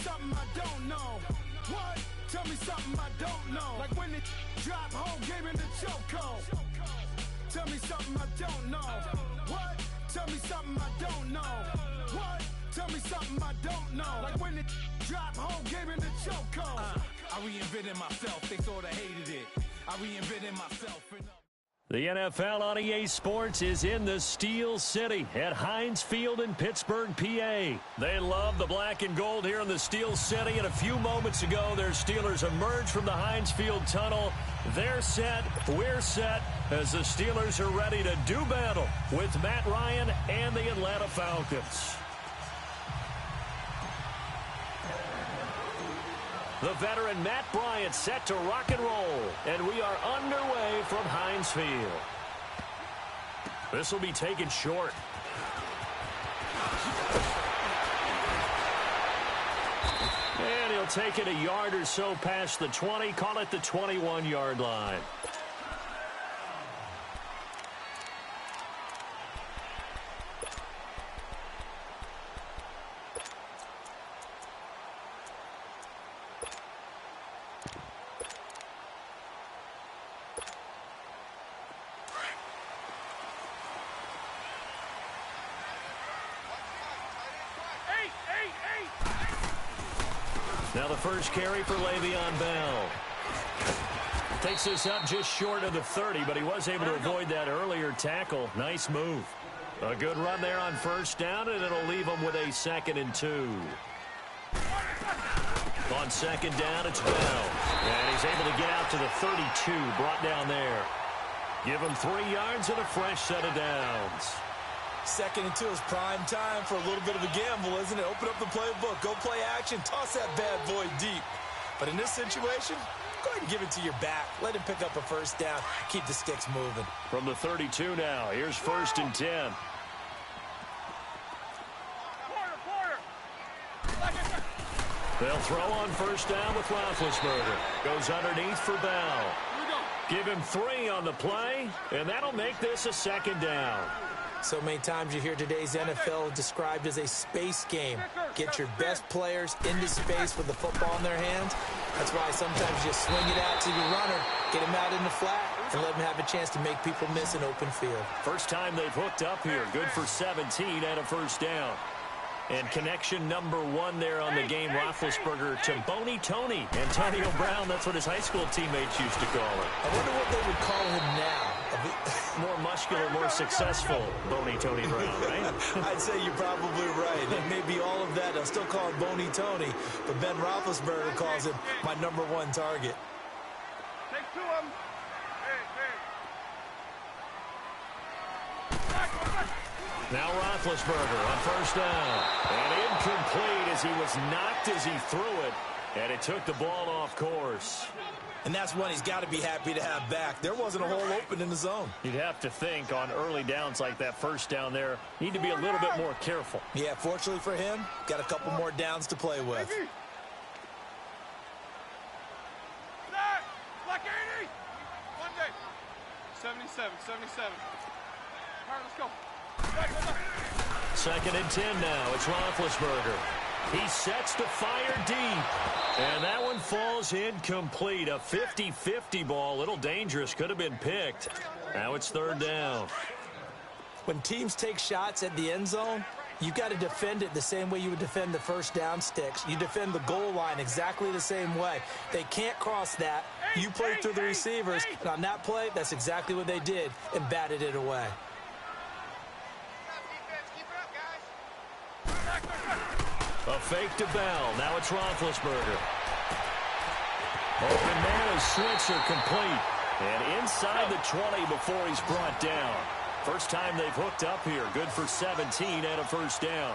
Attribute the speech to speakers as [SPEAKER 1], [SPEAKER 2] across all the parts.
[SPEAKER 1] something I don't know. What? Tell me something I don't know. Like when it drop home, game in the chokehold. Tell me something I don't know. What? Tell me something I don't know. What? Tell me something I don't know. Like when it drop home, game in the chokehold. I reinvented myself. They sort of hated it. I reinvented myself.
[SPEAKER 2] The NFL on EA Sports is in the Steel City at Heinz Field in Pittsburgh, PA. They love the black and gold here in the Steel City, and a few moments ago, their Steelers emerged from the Heinz Field tunnel. They're set, we're set, as the Steelers are ready to do battle with Matt Ryan and the Atlanta Falcons. The veteran Matt Bryant set to rock and roll, and we are underway from Heinz Field. This will be taken short. And he'll take it a yard or so past the 20, call it the 21-yard line. Now the first carry for Le'Veon Bell. Takes this up just short of the 30, but he was able to avoid that earlier tackle. Nice move. A good run there on first down, and it'll leave him with a 2nd and 2. On second down, it's Bell. And he's able to get out to the 32, brought down there. Give him 3 yards and a fresh set of downs.
[SPEAKER 3] 2nd and 2 is prime time for a little bit of a gamble, isn't it? Open up the playbook, go play action, toss that bad boy deep. But in this situation, go ahead and give it to your back. Let him pick up a first down, keep the sticks moving.
[SPEAKER 2] From the 32 now, here's 1st and 10. They'll throw on first down with Roethlisberger. Goes underneath for Bell. Give him 3 on the play, and that'll make this a 2nd down.
[SPEAKER 3] So many times you hear today's NFL described as a space game. Get your best players into space with the football in their hands. That's why sometimes you swing it out to your runner, get him out in the flat, and let him have a chance to make people miss an open field.
[SPEAKER 2] First time they've hooked up here. Good for 17 and a first down. And connection number 1 there on the game, Roethlisberger to Boney Tony. Antonio Brown, that's what his high school teammates used to call it.
[SPEAKER 3] I wonder what they would call him now.
[SPEAKER 2] More muscular, more successful Boney Tony Brown, right?
[SPEAKER 3] I'd say you're probably right. It may be all of that. I'll still call him Boney Tony, but Ben Roethlisberger calls him my number 1 target.
[SPEAKER 4] Take 2 of them.
[SPEAKER 2] Now Roethlisberger on first down. And incomplete as he was knocked as he threw it. And it took the ball off course.
[SPEAKER 3] And that's one he's got to be happy to have back. There wasn't a hole open in the zone.
[SPEAKER 2] You'd have to think on early downs like that first down there, need to be a little bit more careful.
[SPEAKER 3] Yeah, fortunately for him, got a couple more downs to play with.
[SPEAKER 4] Black 80. 1 day. 77. All right, let's go.
[SPEAKER 2] 2nd and 10 now. It's Roethlisberger. He sets to fire deep. And that one falls incomplete. A 50-50 ball. A little dangerous. Could have been picked. Now it's 3rd down.
[SPEAKER 3] When teams take shots at the end zone, you've got to defend it the same way you would defend the first down sticks. You defend the goal line exactly the same way. They can't cross that. You play through the receivers. And on that play, that's exactly what they did and batted it away.
[SPEAKER 2] A fake to Bell. Now it's Roethlisberger. Open man, a switcher complete. And inside the 20 before he's brought down. First time they've hooked up here. Good for 17 and a first down.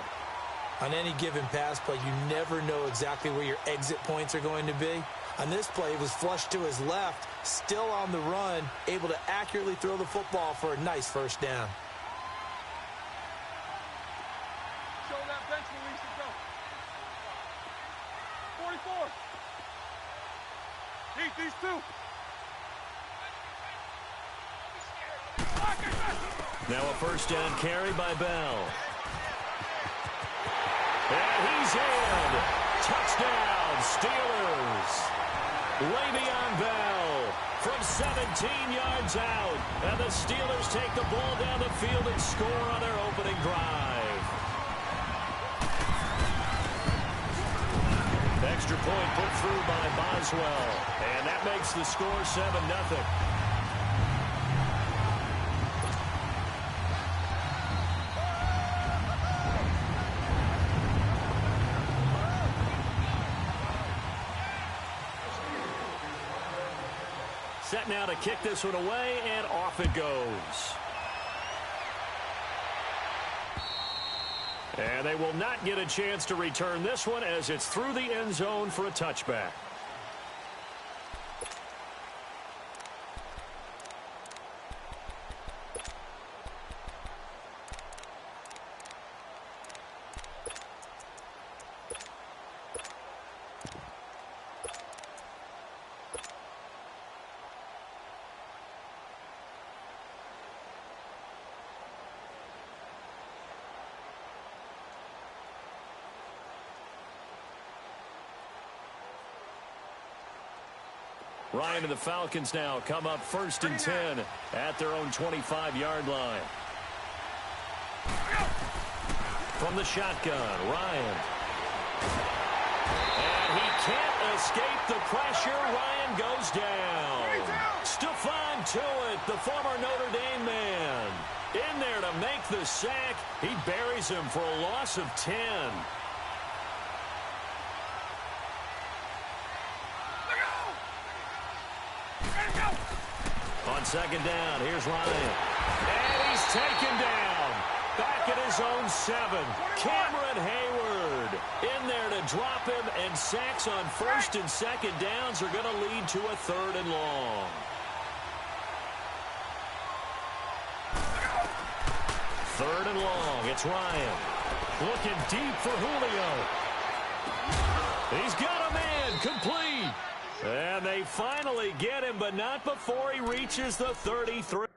[SPEAKER 3] On any given pass play, you never know exactly where your exit points are going to be. On this play, it was flushed to his left, still on the run, able to accurately throw the football for a nice first down.
[SPEAKER 4] Show that bench release and go. 44. Heat these 2.
[SPEAKER 2] Now a first down carry by Bell. And he's in. touchdown, Steelers. Le'Veon Bell from 17 yards out. And the Steelers take the ball down the field and score on their opening drive. Extra point put through by Boswell. And that makes the score 7-0. Set now to kick this one away, and off it goes. And they will not get a chance to return this one as it's through the end zone for a touchback. Ryan and the Falcons now come up 1st and 10 at their own 25-yard line. From the shotgun, Ryan. And he can't escape the pressure. Ryan goes down. Stephon Tuitt, the former Notre Dame man, in there to make the sack. He buries him for a loss of 10. On 2nd down, here's Ryan. And he's taken down. Back at his own 7. Cameron Hayward in there to drop him, and sacks on 1st and 2nd downs are going to lead to a 3rd and long. 3rd and long. It's Ryan. Looking deep for Julio. He's got a man. Complete. And they finally get him, but not before he reaches the 33.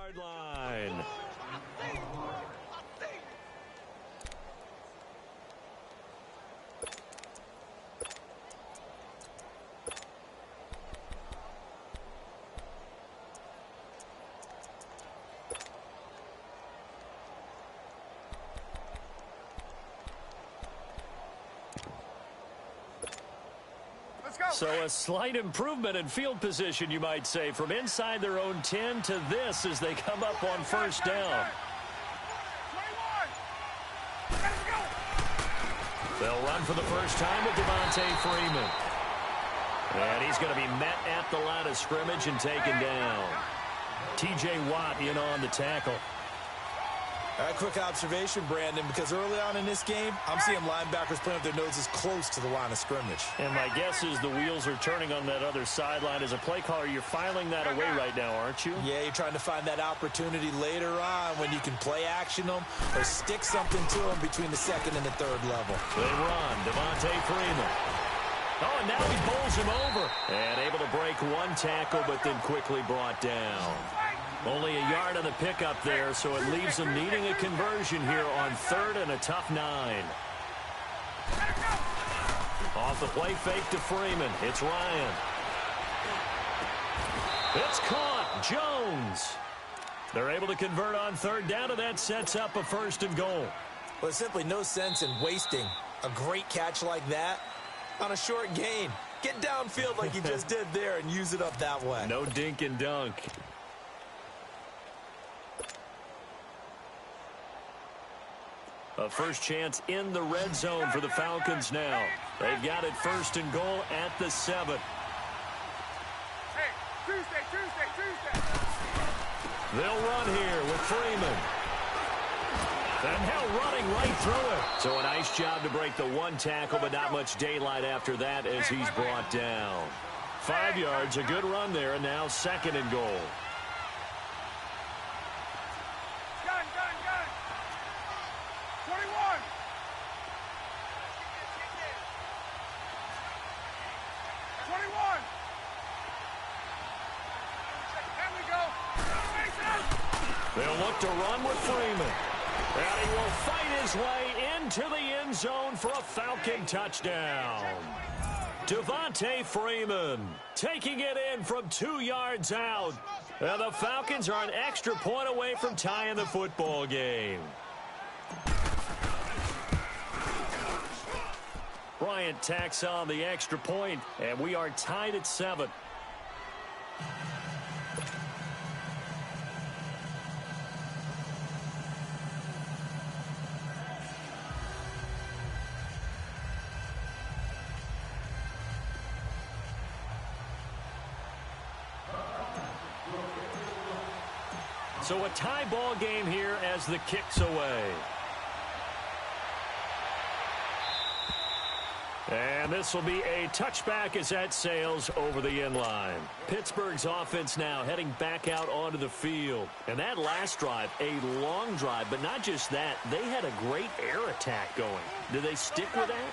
[SPEAKER 2] yard line. So a slight improvement in field position, you might say, from inside their own 10 to this as they come up on first down. They'll run for the first time with Devontae Freeman. And he's going to be met at the line of scrimmage and taken down. T.J. Watt in on the tackle.
[SPEAKER 3] A quick observation, Brandon, because early on in this game, I'm seeing linebackers playing with their noses close to the line of scrimmage.
[SPEAKER 2] And my guess is the wheels are turning on that other sideline. As a play caller, you're filing that away right now, aren't you?
[SPEAKER 3] Yeah, you're trying to find that opportunity later on when you can play action them or stick something to them between the second and the third level.
[SPEAKER 2] They run. Devontae Freeman. Oh, and now he bowls him over. And able to break one tackle, but then quickly brought down. Only a yard on the pickup there, so it leaves them needing a conversion here on 3rd and a tough 9. Off the play fake to Freeman. It's Ryan. It's caught. Jones. They're able to convert on 3rd down, and that sets up a 1st and goal.
[SPEAKER 3] Well, there's simply no sense in wasting a great catch like that on a short gain. Get downfield like you just did there and use it up that way.
[SPEAKER 2] No dink and dunk. A first chance in the red zone for the Falcons now. They've got it 1st and goal at the 7.
[SPEAKER 4] Hey, Tuesday.
[SPEAKER 2] They'll run here with Freeman. And now running right through it. So a nice job to break the one tackle, but not much daylight after that as he's brought down. 5 yards, a good run there, and now 2nd and goal.
[SPEAKER 4] Gun. 21. 21. There we go.
[SPEAKER 2] They'll look to run with Freeman. And he will fight his way into the end zone for a Falcon touchdown. Devontae Freeman taking it in from 2 yards out. And the Falcons are an extra point away from tying the football game. Bryant tacks on the extra point, and we are tied at 7. So a tie ball game here as the kick's away. And this will be a touchback as that sails over the end line. Pittsburgh's offense now heading back out onto the field. And that last drive, a long drive, but not just that. They had a great air attack going. Do they stick with that?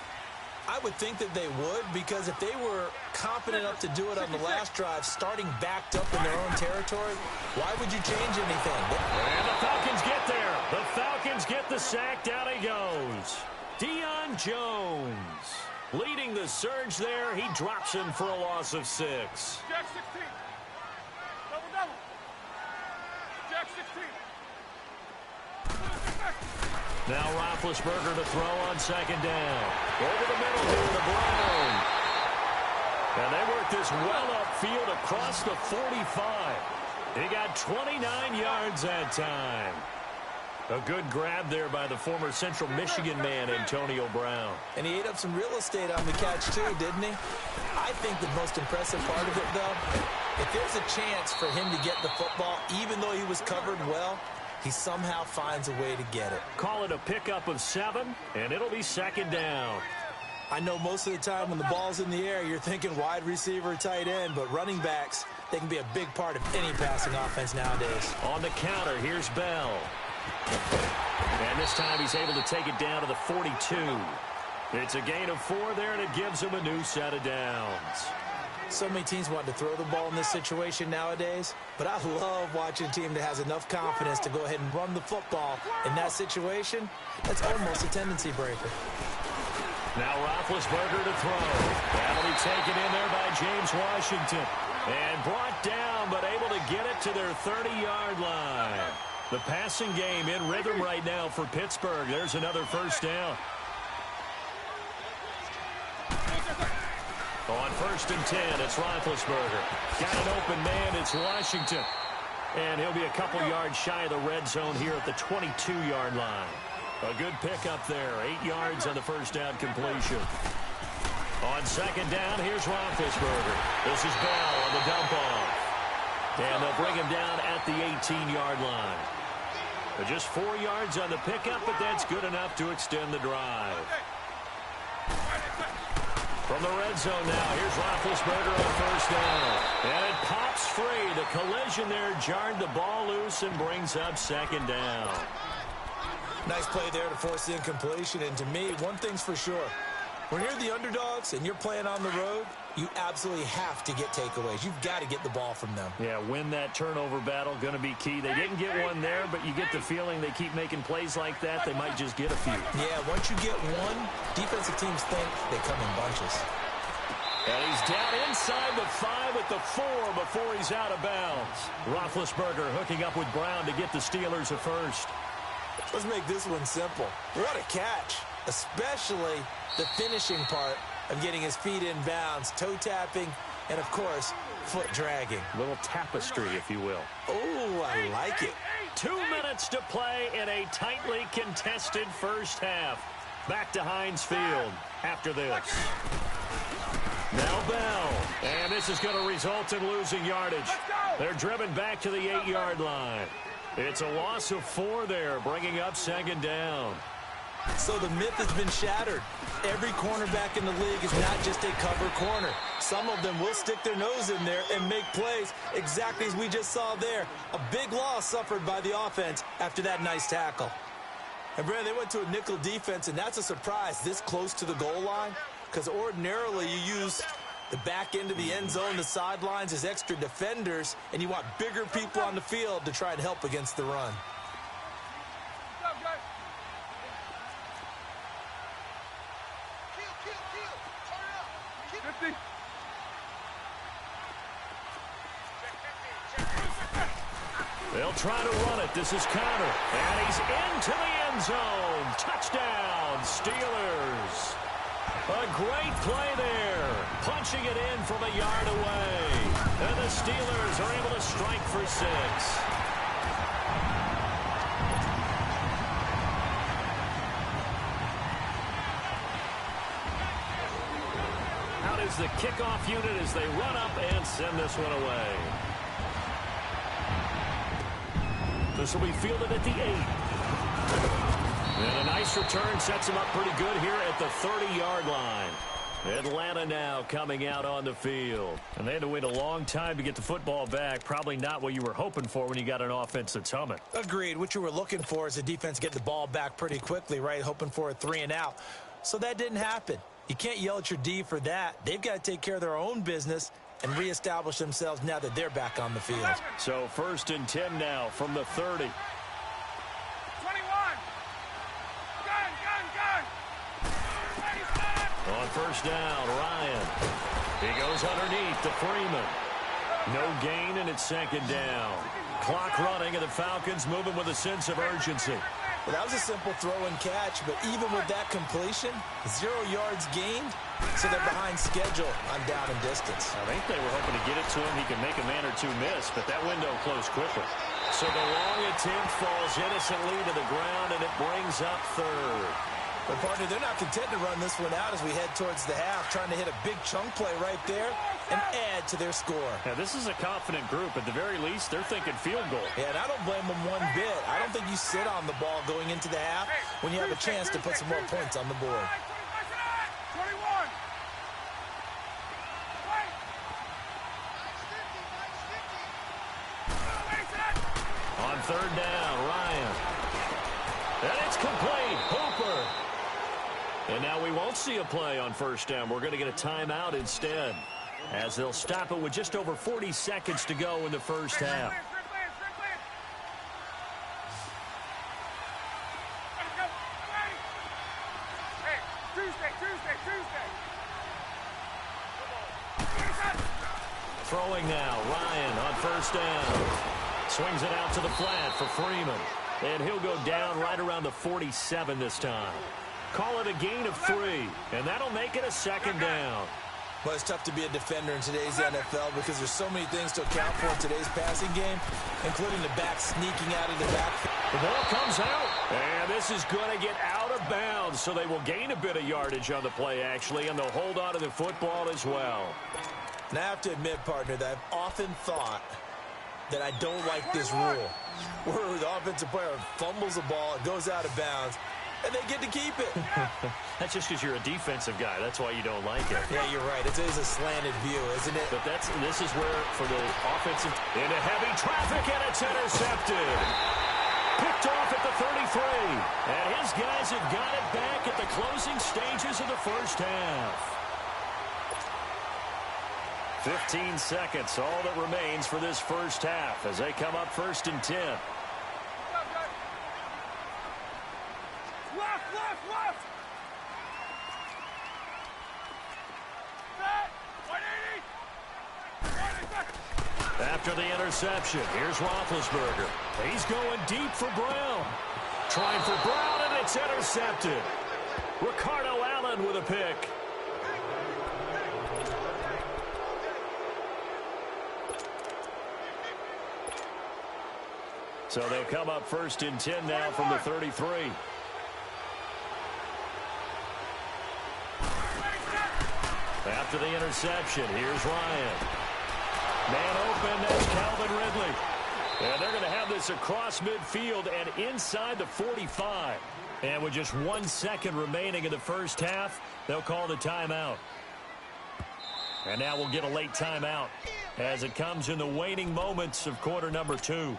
[SPEAKER 3] I would think that they would, because if they were confident enough to do it on the last drive, starting backed up in their own territory, why would you change anything?
[SPEAKER 2] And the Falcons get there. The Falcons get the sack. Down he goes. Deion Jones leading the surge there. He drops him for a loss of 6.
[SPEAKER 4] Jack 16. Double. Jack 16.
[SPEAKER 2] Now Roethlisberger to throw on 2nd down. Over the middle here to Brown. And they work this well upfield across the 45. He got 29 yards that time. A good grab there by the former Central Michigan man, Antonio Brown.
[SPEAKER 3] And he ate up some real estate on the catch, too, didn't he? I think the most impressive part of it, though, if there's a chance for him to get the football, even though he was covered well, he somehow finds a way to get it.
[SPEAKER 2] Call it a pickup of 7, and it'll be 2nd down.
[SPEAKER 3] I know most of the time when the ball's in the air, you're thinking wide receiver, tight end, but running backs, they can be a big part of any passing offense nowadays.
[SPEAKER 2] On the counter, here's Bell. And this time he's able to take it down to the 42. It's a gain of 4 there, and it gives him a new set of downs.
[SPEAKER 3] So many teams want to throw the ball in this situation nowadays, but I love watching a team that has enough confidence to go ahead and run the football in that situation. That's almost a tendency breaker.
[SPEAKER 2] Now Roethlisberger to throw. That'll be taken in there by James Washington. And brought down, but able to get it to their 30-yard line. The passing game in rhythm right now for Pittsburgh. There's another first down. On 1st and 10, it's Roethlisberger. Got an open man, it's Washington. And he'll be a couple yards shy of the red zone here at the 22-yard line. A good pickup there, 8 yards on the first down completion. On 2nd down, here's Roethlisberger. This is Bell on the dump off. And they'll bring him down at the 18-yard line. But just 4 yards on the pickup, but that's good enough to extend the drive. From the red zone now, here's Roethlisberger on 1st down. And it pops free. The collision there jarred the ball loose and brings up 2nd down.
[SPEAKER 3] Nice play there to force the incompletion. And to me, one thing's for sure. When you're the underdogs and you're playing on the road, you absolutely have to get takeaways. You've got to get the ball from them.
[SPEAKER 2] Yeah, win that turnover battle, going to be key. They didn't get one there, but you get the feeling they keep making plays like that, they might just get a few.
[SPEAKER 3] Yeah, once you get one, defensive teams think they come in bunches.
[SPEAKER 2] And he's down inside the 5 at the 4 before he's out of bounds. Roethlisberger hooking up with Brown to get the Steelers a first.
[SPEAKER 3] Let's make this one simple. What a catch, especially the finishing part of getting his feet in bounds, toe tapping, and, of course, foot dragging.
[SPEAKER 2] Little tapestry, if you will.
[SPEAKER 3] Oh, I like it.
[SPEAKER 2] 2 minutes to play in a tightly contested first half. Back to Heinz Field after this. Now Bell. And this is going to result in losing yardage. They're driven back to the 8-yard line. It's a loss of 4 there, bringing up 2nd down.
[SPEAKER 3] So the myth has been shattered. Every cornerback in the league is not just a cover corner. Some of them will stick their nose in there and make plays exactly as we just saw there. A big loss suffered by the offense after that nice tackle. And, Brandon, they went to a nickel defense, and that's a surprise this close to the goal line, because ordinarily you use the back end of the end zone, the sidelines as extra defenders, and you want bigger people on the field to try and help against the run.
[SPEAKER 2] They'll try to run it. This is Connor. And he's into the end zone. Touchdown, Steelers. A great play there. Punching it in from a yard away. And the Steelers are able to strike for 6. Out is the kickoff unit as they run up and send this one away. This will be fielded at the 8. And a nice return sets him up pretty good here at the 30-yard line. Atlanta now coming out on the field. And they had to wait a long time to get the football back. Probably not what you were hoping for when you got an offense that's humming.
[SPEAKER 3] Agreed. What you were looking for is the defense get the ball back pretty quickly, right? Hoping for a 3 and out. So that didn't happen. You can't yell at your D for that. They've got to take care of their own business and reestablish themselves now that they're back on the field.
[SPEAKER 2] So 1st and 10 now from the 30.
[SPEAKER 4] 21. Gun.
[SPEAKER 2] On 1st down, Ryan. He goes underneath to Freeman. No gain, and it's 2nd down. Clock running, and the Falcons moving with a sense of urgency.
[SPEAKER 3] Well, that was a simple throw and catch, but even with that completion, 0 yards gained, so they're behind schedule on down and distance.
[SPEAKER 2] I think they were hoping to get it to him. He can make a man or two miss, but that window closed quickly. So the long attempt falls innocently to the ground, and it brings up 3rd.
[SPEAKER 3] But, partner, they're not content to run this one out as we head towards the half, trying to hit a big chunk play right there and add to their score.
[SPEAKER 2] Yeah, this is a confident group. At the very least, they're thinking field goal.
[SPEAKER 3] Yeah, and I don't blame them one bit. I don't think you sit on the ball going into the half when you have a chance to put some more points on the board.
[SPEAKER 4] 21.
[SPEAKER 2] On 3rd down, Ryan. And it's complete. Hooper. And now we won't see a play on 1st down. We're going to get a timeout instead. as they'll stop it with just over 40 seconds to go in the first half. Throwing now, Ryan on first down. Swings it out to the flat for Freeman. And he'll go down right around the 47 this time. Call it a gain of 3, and that'll make it a second down.
[SPEAKER 3] Well, it's tough to be a defender in today's NFL because there's so many things to account for in today's passing game, including the back sneaking out of the backfield.
[SPEAKER 2] The ball comes out, and this is going to get out of bounds, so they will gain a bit of yardage on the play, actually, and they'll hold on to the football as well.
[SPEAKER 3] Now, I have to admit, partner, that I've often thought that I don't like this rule, where the offensive player fumbles the ball, it goes out of bounds, and they get to keep it.
[SPEAKER 2] That's just because you're a defensive guy. That's why you don't like it.
[SPEAKER 3] Yeah, you're right. It is a slanted view, isn't it?
[SPEAKER 2] But this is where, for the offensive, into heavy traffic, and it's intercepted. Picked off at the 33. And his guys have got it back at the closing stages of the first half. 15 seconds, all that remains for this first half as they come up first and 10.
[SPEAKER 4] Left. Set. 180.
[SPEAKER 2] After the interception, here's Roethlisberger. He's going deep for Brown. Trying for Brown, and it's intercepted. Ricardo Allen with a pick. So they'll come up first and 10 now from the 33. After the interception, here's Ryan. Man open, that's Calvin Ridley. And they're going to have this across midfield and inside the 45. And with just 1 second remaining in the first half, they'll call the timeout. And now we'll get a late timeout as it comes in the waning moments of quarter number 2.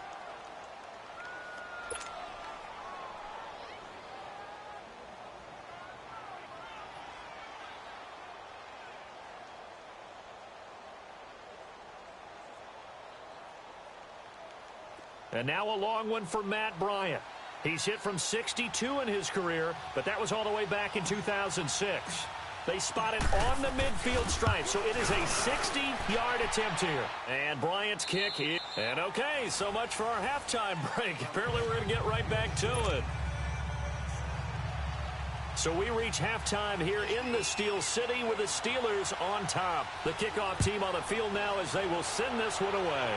[SPEAKER 2] And now a long one for Matt Bryant. He's hit from 62 in his career, but that was all the way back in 2006. They spot it on the midfield stripe, so it is a 60-yard attempt here. And Bryant's kick here. And okay, so much for our halftime break. Apparently we're going to get right back to it. So we reach halftime here in the Steel City with the Steelers on top. The kickoff team on the field now as they will send this one away.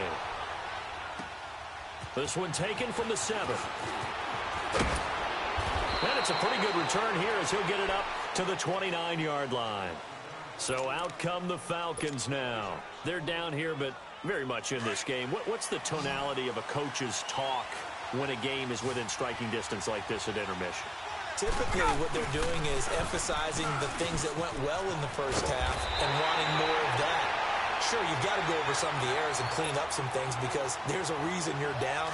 [SPEAKER 2] This one taken from the 7. And it's a pretty good return here as he'll get it up to the 29-yard line. So out come the Falcons now. They're down here, but very much in this game. What's the tonality of a coach's talk when a game is within striking distance like this at intermission?
[SPEAKER 3] Typically, what they're doing is emphasizing the things that went well in the first half and wanting more of that. Sure, you've got to go over some of the errors and clean up some things because there's a reason you're down.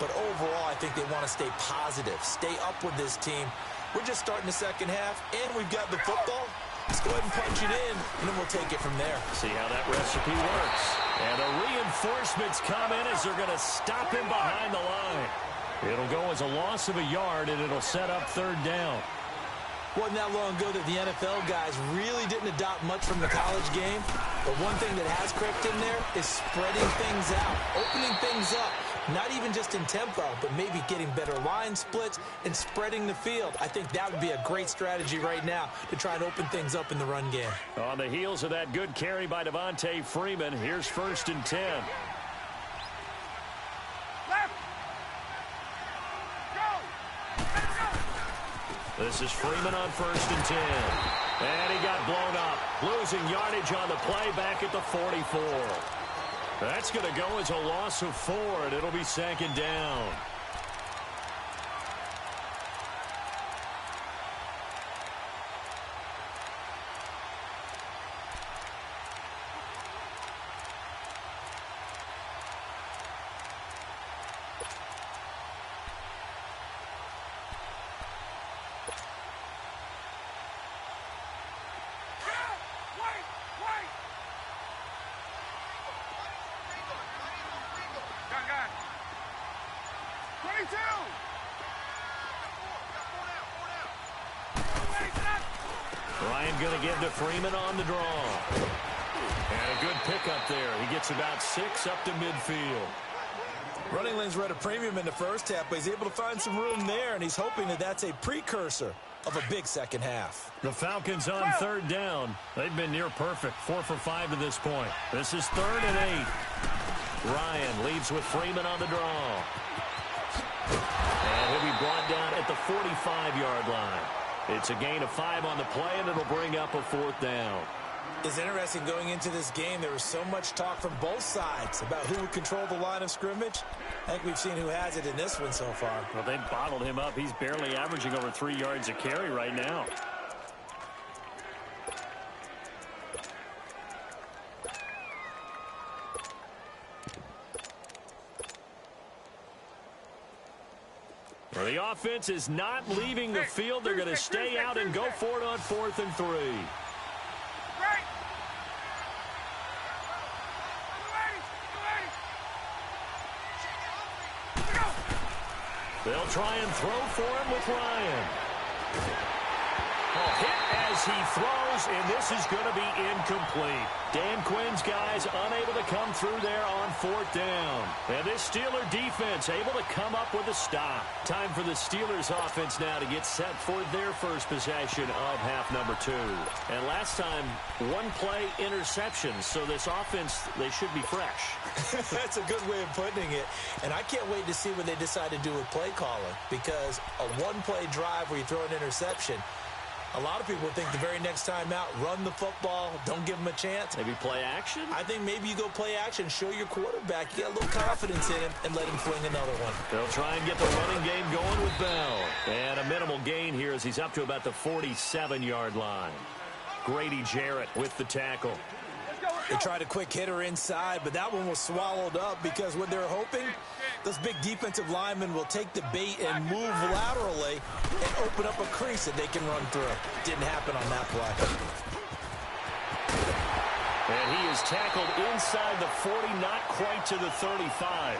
[SPEAKER 3] But overall, I think they want to stay positive, stay up with this team. We're just starting the second half, and we've got the football. Let's go ahead and punch it in, and then we'll take it from there.
[SPEAKER 2] See how that recipe works. And the reinforcements come in as they're going to stop him behind the line. It'll go as a loss of a yard, and it'll set up third down.
[SPEAKER 3] Wasn't that long ago that the NFL guys really didn't adopt much from the college game. But one thing that has crept in there is spreading things out, opening things up. Not even just in tempo, but maybe getting better line splits and spreading the field. I think that would be a great strategy right now to try and open things up in the run game.
[SPEAKER 2] On the heels of that good carry by Devontae Freeman, here's first and 10. This is Freeman on first and 10. And he got blown up. Losing yardage on the play back at the 44. That's going to go as a loss of 4, and it'll be second down. Ryan going to give to Freeman on the draw. And a good pickup there. He gets about 6 up to midfield.
[SPEAKER 3] Running lanes were at a premium in the first half, but he's able to find some room there, and he's hoping that that's a precursor of a big second half.
[SPEAKER 2] The Falcons on third down. They've been near perfect, 4 for 5 to this point. This is 3rd and 8. Ryan leads with Freeman on the draw. And he'll be brought down at the 45-yard line. It's a gain of 5 on the play, and it'll bring up a 4th down.
[SPEAKER 3] It's interesting going into this game. There was so much talk from both sides about who would control the line of scrimmage. I think we've seen who has it in this one so far.
[SPEAKER 2] Well, they've bottled him up. He's barely averaging over 3 yards a carry right now. Well, the offense is not leaving the field. They're going to stay out and go for it on 4th and 3. They'll try and throw for him with Ryan. Hit as he throws, and this is going to be incomplete. Dan Quinn's guys unable to come through there on 4th down. And this Steeler defense able to come up with a stop. Time for the Steelers offense now to get set for their first possession of half number 2. And last time, 1-play interception. So this offense, they should be fresh.
[SPEAKER 3] That's a good way of putting it. And I can't wait to see what they decide to do with play calling, because a 1-play drive where you throw an interception, a lot of people think the very next time out, run the football, don't give them a chance.
[SPEAKER 2] Maybe play action?
[SPEAKER 3] I think maybe you go play action, show your quarterback, you get a little confidence in him, and let him fling another one.
[SPEAKER 2] They'll try and get the running game going with Bell. And a minimal gain here as he's up to about the 47-yard line. Grady Jarrett with the tackle.
[SPEAKER 3] They tried a quick hitter inside, but that one was swallowed up because what they're hoping, those big defensive linemen will take the bait and move laterally and open up a crease that they can run through. Didn't happen on that play.
[SPEAKER 2] And he is tackled inside the 40, not quite to the 35.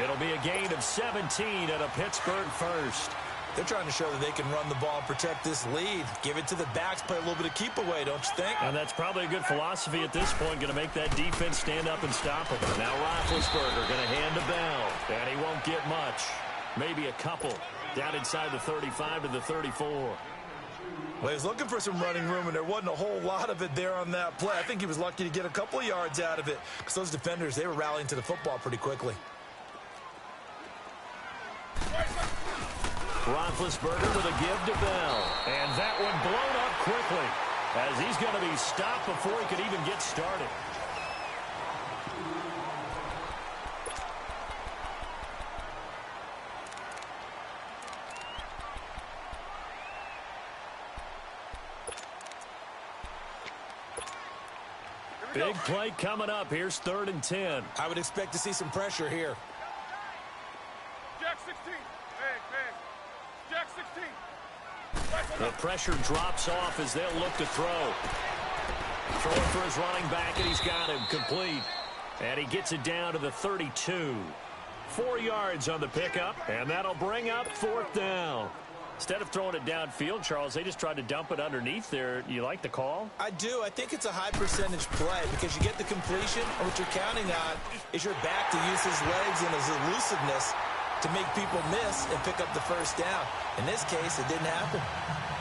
[SPEAKER 2] It'll be a gain of 17 at a Pittsburgh first.
[SPEAKER 3] They're trying to show that they can run the ball and protect this lead. Give it to the backs, play a little bit of keep away, don't you think?
[SPEAKER 2] And that's probably a good philosophy at this point, going to make that defense stand up and stop them. Now Roethlisberger going to hand to Bell, and he won't get much. Maybe a couple down inside the 35 to the 34.
[SPEAKER 3] Well, he was looking for some running room, and there wasn't a whole lot of it there on that play. I think he was lucky to get a couple of yards out of it because those defenders, they were rallying to the football pretty quickly.
[SPEAKER 2] Roethlisberger with a give to Bell. And that one blown up quickly as he's going to be stopped before he could even get started. Big play coming up. Here's 3rd and 10.
[SPEAKER 3] I would expect to see some pressure here.
[SPEAKER 4] Jack 16. Hey. Jack 16.
[SPEAKER 2] The pressure drops off as they'll look to throw. Throwing for his running back, and he's got him complete. And he gets it down to the 32. 4 yards on the pickup, and that'll bring up 4th down. Instead of throwing it downfield, Charles, they just tried to dump it underneath there. You like the call?
[SPEAKER 3] I do. I think it's a high percentage play because you get the completion, and what you're counting on is your back to use his legs and his elusiveness to make people miss and pick up the first down. In this case, it didn't happen.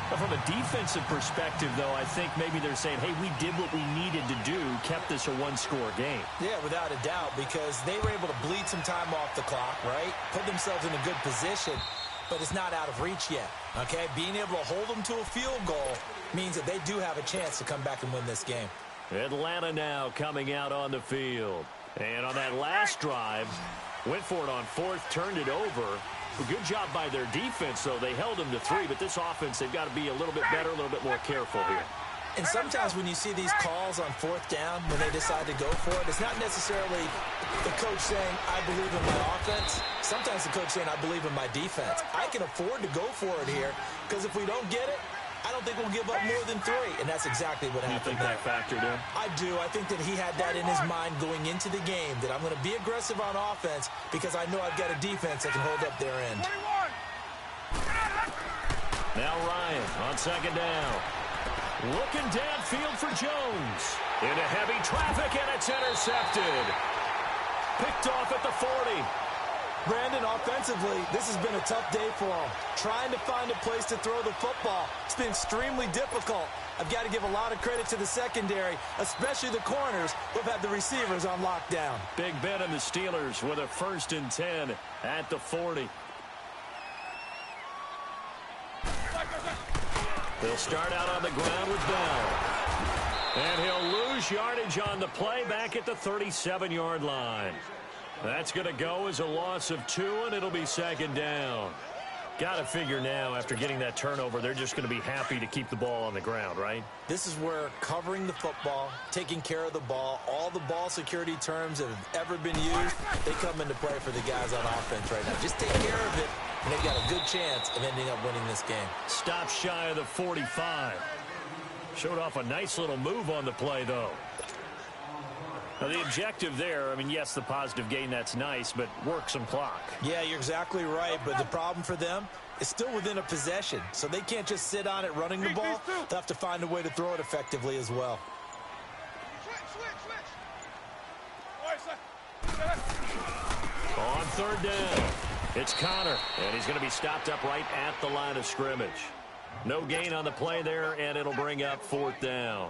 [SPEAKER 2] But from a defensive perspective, though, I think maybe they're saying, hey, we did what we needed to do, kept this a one-score game.
[SPEAKER 3] Yeah, without a doubt, because they were able to bleed some time off the clock, right? Put themselves in a good position, but it's not out of reach yet, okay? Being able to hold them to a field goal means that they do have a chance to come back and win this game.
[SPEAKER 2] Atlanta now coming out on the field. And on that last drive, went for it on 4th, turned it over. A good job by their defense, though. They held them to 3, but this offense, they've got to be a little bit better, a little bit more careful here.
[SPEAKER 3] And sometimes when you see these calls on 4th down, when they decide to go for it, it's not necessarily the coach saying, I believe in my offense. Sometimes the coach saying, I believe in my defense. I can afford to go for it here because if we don't get it, I don't think we'll give up more than 3. And that's exactly what happened.
[SPEAKER 2] You think that factored in?
[SPEAKER 3] I do. I think that he had that in his mind going into the game, that I'm going to be aggressive on offense because I know I've got a defense that can hold up their end.
[SPEAKER 2] Now Ryan on 2nd down. Looking downfield for Jones. Into heavy traffic, and it's intercepted. Picked off at the 40.
[SPEAKER 3] Brandon, offensively, this has been a tough day for him. Trying to find a place to throw the football. It's been extremely difficult. I've got to give a lot of credit to the secondary, especially the corners who have had the receivers on lockdown.
[SPEAKER 2] Big Ben and the Steelers with a 1st and 10 at the 40. They'll start out on the ground with Bell. And he'll lose yardage on the play back at the 37-yard line. That's going to go as a loss of 2, and it'll be 2nd down. Got to figure now, after getting that turnover, they're just going to be happy to keep the ball on the ground, right?
[SPEAKER 3] This is where covering the football, taking care of the ball, all the ball security terms that have ever been used, they come into play for the guys on offense right now. Just take care of it, and they've got a good chance of ending up winning this game.
[SPEAKER 2] Stop shy of the 45. Showed off a nice little move on the play, though. Now, the objective there, I mean, yes, the positive gain, that's nice, but work some clock.
[SPEAKER 3] Yeah, you're exactly right, but the problem for them is still within a possession, so they can't just sit on it running the ball. They'll have to find a way to throw it effectively as well.
[SPEAKER 2] On 3rd down, it's Connor, and he's going to be stopped up right at the line of scrimmage. No gain on the play there, and it'll bring up 4th down.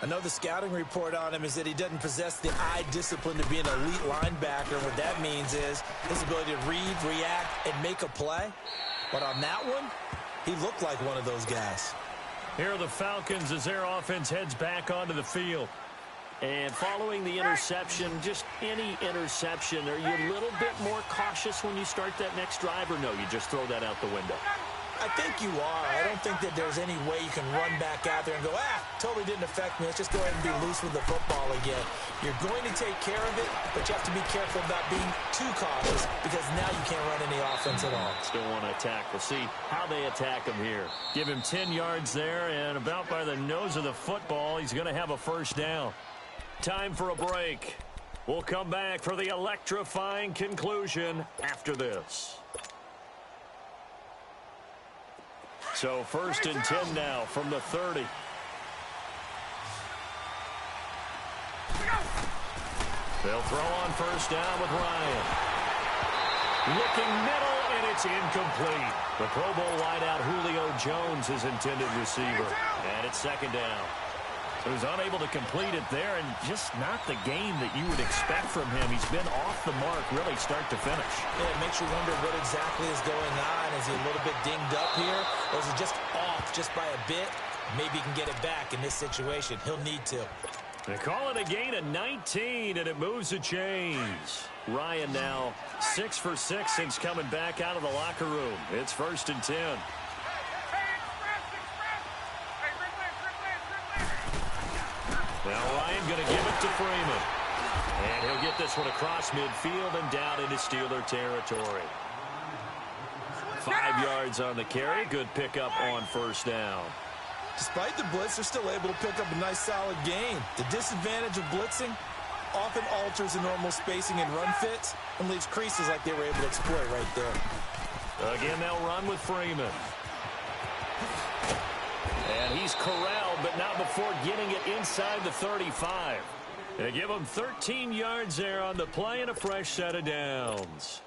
[SPEAKER 3] I know the scouting report on him is that he doesn't possess the eye discipline to be an elite linebacker. What that means is his ability to read, react, and make a play. But on that one, he looked like one of those guys.
[SPEAKER 2] Here are the Falcons as their offense heads back onto the field. And following the interception, just any interception, are you a little bit more cautious when you start that next drive, or no, you just throw that out the window?
[SPEAKER 3] I think you are. I don't think that there's any way you can run back out there and go, totally didn't affect me. Let's just go ahead and be loose with the football again. You're going to take care of it, but you have to be careful about being too cautious because now you can't run any offense at all.
[SPEAKER 2] Still want to attack. We'll see how they attack him here. Give him 10 yards there, and about by the nose of the football, he's going to have a 1st down. Time for a break. We'll come back for the electrifying conclusion after this. So 1st and 10 now from the 30. They'll throw on 1st down with Ryan. Looking middle, and it's incomplete. The Pro Bowl wideout Julio Jones, his intended receiver. And it's 2nd down. So he's unable to complete it there, and just not the game that you would expect from him. He's been off the mark really start to finish.
[SPEAKER 3] Yeah, it makes you wonder what exactly is going on. Is he a little bit dinged up here, or is he just off just by a bit? Maybe he can get it back in this situation. He'll need to.
[SPEAKER 2] They call it a gain of 19, and it moves the chains. Ryan now 6 for 6 since coming back out of the locker room. It's 1st and 10. Now Ryan going to give it to Freeman. And he'll get this one across midfield and down into Steeler territory. 5 yards on the carry. Good pickup on 1st down.
[SPEAKER 3] Despite the blitz, they're still able to pick up a nice solid gain. The disadvantage of blitzing often alters the normal spacing and run fits and leaves creases like they were able to exploit right there.
[SPEAKER 2] Again, they'll run with Freeman. And he's corralled, but not before getting it inside the 35. They give him 13 yards there on the play and a fresh set of downs.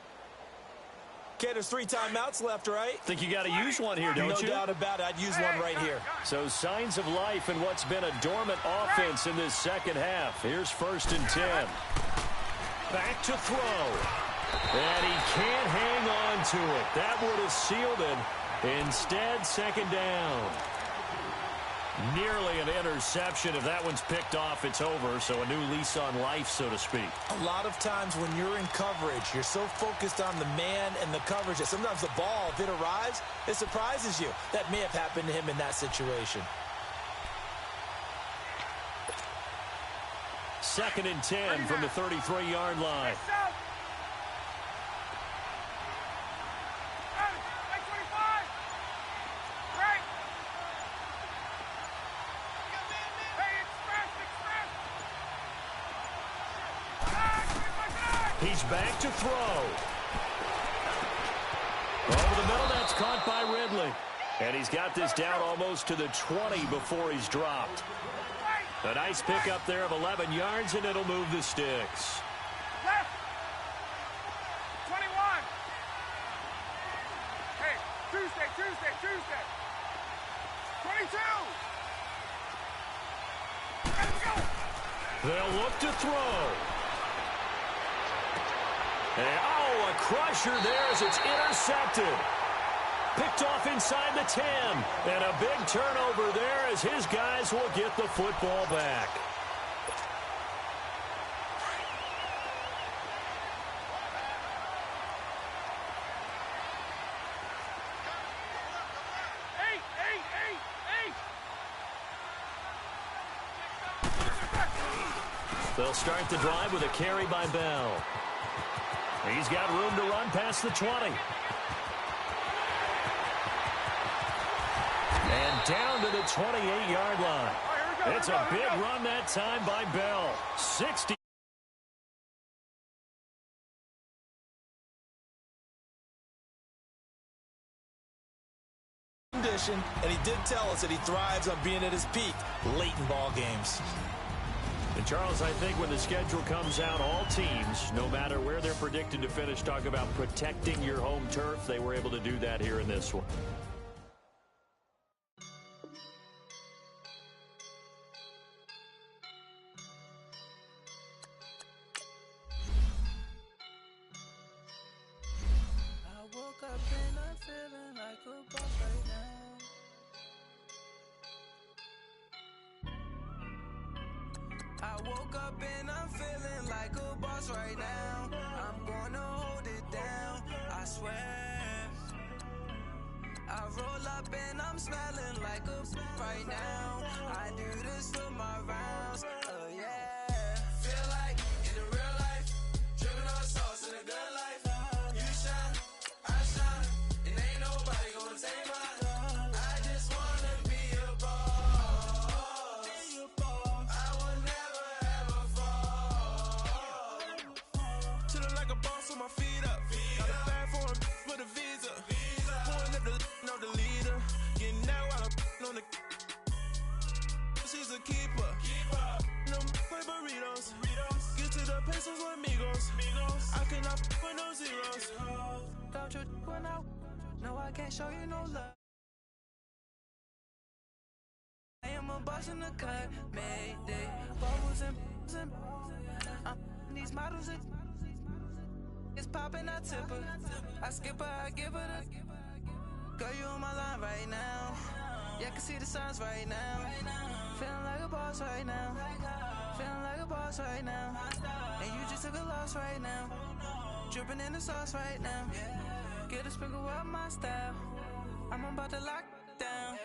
[SPEAKER 3] Okay, there's 3 timeouts left, right?
[SPEAKER 2] Think you got to use one here, don't you?
[SPEAKER 3] No doubt about it. I'd use one right here.
[SPEAKER 2] So signs of life in what's been a dormant offense in this 2nd half. Here's 1st and 10. Back to throw. And he can't hang on to it. That would have sealed it. Instead, 2nd down. Nearly an interception. If that one's picked off, it's over. So a new lease on life, so to speak.
[SPEAKER 3] A lot of times when you're in coverage, you're so focused on the man and the coverage that sometimes the ball, if it arrives, it surprises you. That may have happened to him in that situation.
[SPEAKER 2] 2nd and 10 from the 33-yard line. He's back to throw. Over the middle, that's caught by Ridley. And he's got this down almost to the 20 before he's dropped. A nice pickup there of 11 yards, and it'll move the sticks.
[SPEAKER 4] Left. 21. Hey, Tuesday. 22. Let's go.
[SPEAKER 2] They'll look to throw. And, oh, a crusher there as it's intercepted. Picked off inside the 10. And a big turnover there as his guys will get the football back. They'll start the drive with a carry by Bell. He's got room to run past the 20. And down to the 28-yard line. It's a big run that time by Bell. 60.
[SPEAKER 3] Condition, and he did tell us that he thrives on being at his peak late in ball games.
[SPEAKER 2] And Charles, I think when the schedule comes out, all teams, no matter where they're predicted to finish, talk about protecting your home turf. They were able to do that here in this one.
[SPEAKER 5] I woke up and I'm feeling like a boss right now. I woke up and I'm feeling like a boss right now. I'm gonna hold it down, I swear. I roll up and I'm smelling like a right now. I do this for my rounds, oh yeah. Feel like in the real life, dripping on sauce in a good life. You shine, I shine, and ain't nobody gonna take mine. I just wanna be a boss. I will never ever fall. Chillin' like a boss with my feet up. Got a bag for him with a visa. Pulling up the know the leader. Getting that while I'm on the. She's a keeper. No play burritos. Get to the pesos with amigos. I cannot with no zeros. Don't you run out? No, I can't show you no love. I am a boss in the cut. Mayday. Bubbles and these models. It's popping, I tip her. I skip her, I give her the. Girl, you on my line right now. Yeah, I can see the signs right now. Feeling like a boss right now. Feeling like a boss right now. And you just took a loss right now. Dripping in the sauce right now. Get a sprinkle up my style. I'm about to lock down.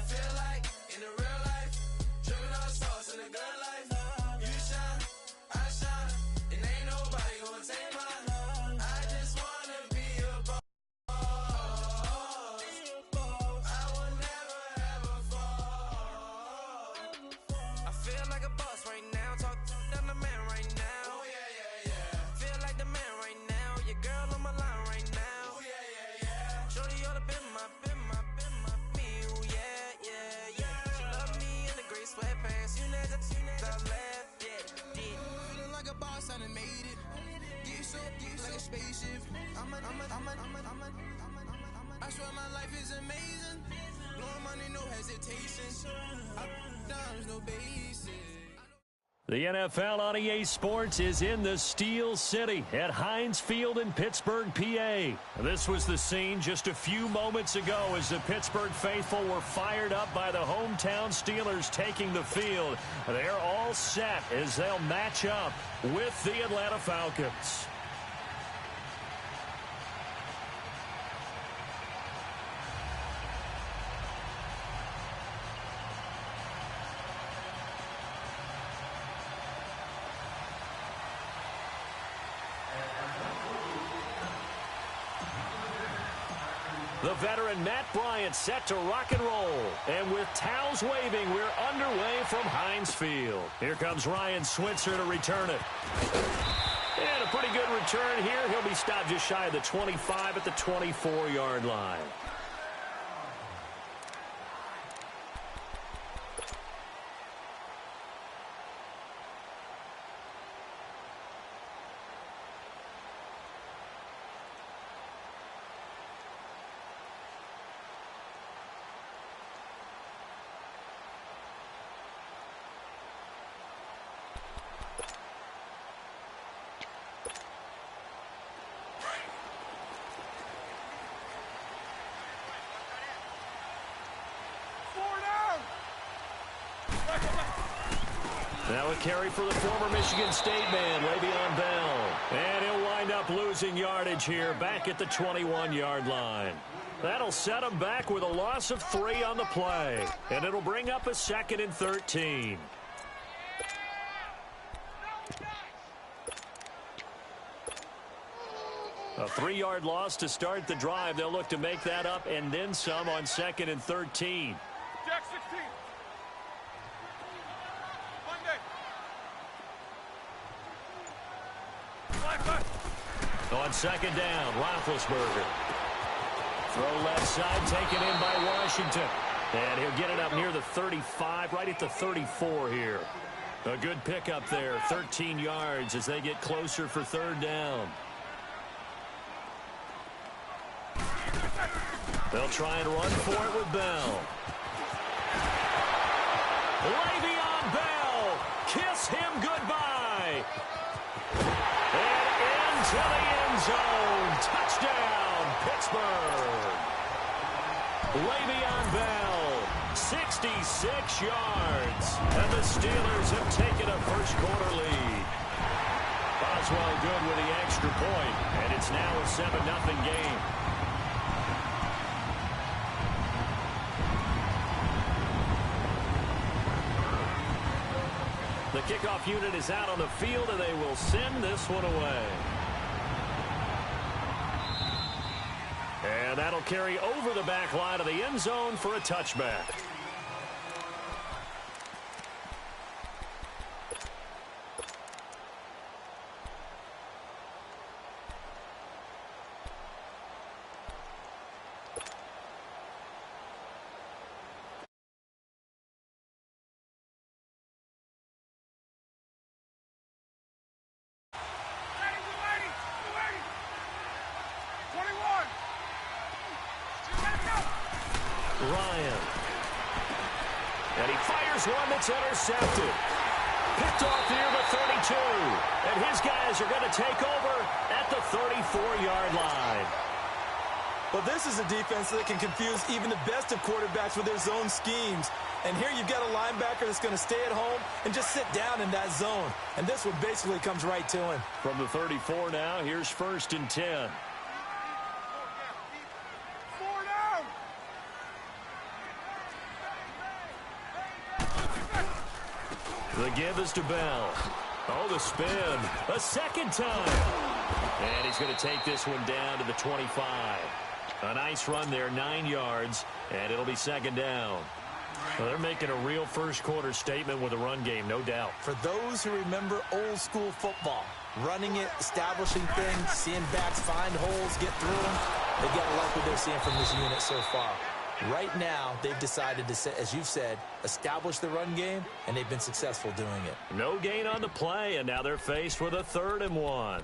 [SPEAKER 5] Feel like in the real life, dripping on sauce in a good life. You shine, I shine, and ain't nobody gonna take mine. I just wanna be a boss. I will never ever fall. I feel like a boss right now. Talk to the man right now. Oh yeah. Feel like the man right now. Your girl on my line right now. Oh yeah. Shorty ought to been my me. Oh yeah. She love me in the gray sweatpants. You never left. Yeah. Feeling like a boss, I done made it. Get so like a spaceship. I swear my life is amazing. Blowing money, no hesitation. There's no basic.
[SPEAKER 2] The NFL on EA Sports is in the Steel City at Heinz Field in Pittsburgh, PA. This was the scene just a few moments ago as the Pittsburgh faithful were fired up by the hometown Steelers taking the field. They're all set as they'll match up with the Atlanta Falcons. The veteran Matt Bryant set to rock and roll. And with towels waving, we're underway from Heinz Field. Here comes Ryan Switzer to return it. And a pretty good return here. He'll be stopped just shy of the 25 at the 24-yard line. Now a carry for the former Michigan State man, Le'Veon Bell. And he'll wind up losing yardage here back at the 21-yard line. That'll set him back with a loss of 3 on the play. And it'll bring up a 2nd and 13. A 3-yard loss to start the drive. They'll look to make that up and then some on 2nd and 13.
[SPEAKER 4] Jack 16. Monday.
[SPEAKER 2] On 2nd down, Roethlisberger. Throw left side, taken in by Washington. And he'll get it up near the 35, right at the 34 here. A good pickup there, 13 yards as they get closer for 3rd down. They'll try and run for it with Bell. Le'Veon Bell, kiss him goodbye. And into the end zone. Touchdown, Pittsburgh. Le'Veon Bell, 66 yards. And the Steelers have taken a first-quarter lead. Boswell good with the extra point, and it's now a 7-0 game. The kickoff unit is out on the field, and they will send this one away. And that'll carry over the back line of the end zone for a touchback. Ryan. And he fires one that's intercepted. Picked off near the 32. And his guys are going to take over at the 34-yard line.
[SPEAKER 3] Well, this is a defense that can confuse even the best of quarterbacks with their zone schemes. And here you've got a linebacker that's going to stay at home and just sit down in that zone. And this one basically comes right to him.
[SPEAKER 2] From the 34 now, here's 1st and 10. The give is to Bell. Oh, the spin. A second time. And he's going to take this one down to the 25. A nice run there, 9 yards, and it'll be 2nd down. Well, they're making a real first-quarter statement with a run game, no doubt.
[SPEAKER 3] For those who remember old-school football, running it, establishing things, seeing backs find holes, get through them, they got to like what they're seeing from this unit so far. Right now, they've decided to, as you've said, establish the run game, and they've been successful doing it.
[SPEAKER 2] No gain on the play, and now they're faced with a 3rd and 1.